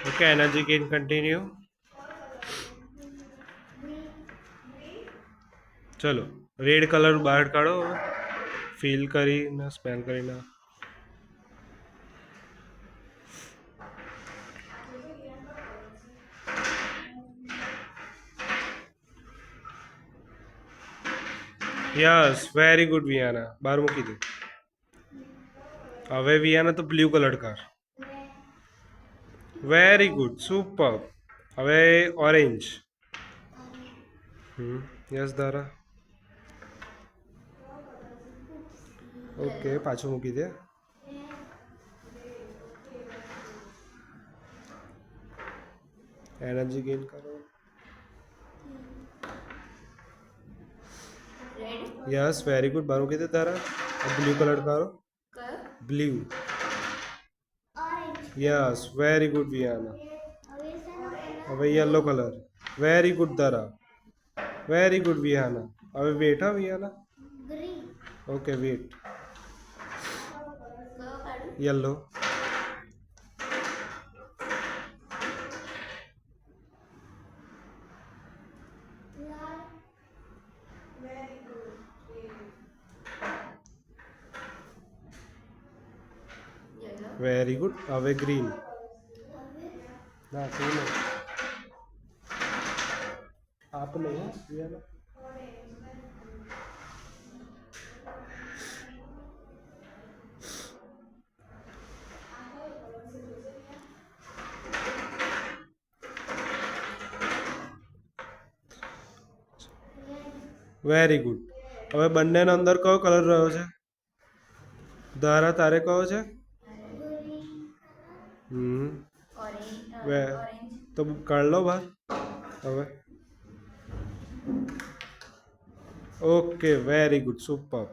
Okay, energy gain continue. ચલો red colour બહાર કાઢો, ફીલ કરીને સ્મેલ કરીને. યસ વેરી ગુડ વિયાના, બહાર મૂકી દે. હવે વિયાના તો બ્લુ કલર કર. Very good super. હવે ઓરેન્જ. યસ ધારા. ઓકે પાછું મૂકી દે. એનર્જી ગેઇન કરો. યસ વેરી ગુડ, બહાર મૂકી દે તારા. બ્લુ કલર કરો. Blue. Yes very good Viyana. હવે yellow colour. Very good Tara. Very good Viyana. હવે વેટ હા Viyana. Okay wait. Yellow. Very good. હવે ગ્રીન. ના તું નહીં. આપ નહીં વિયાના. Very good. હવે બંનેના અંદર કયો કલર રહ્યો છે? ધારા તારે કયો છે? વે તો કાઢ લો બહાર હવે. Okay very good super.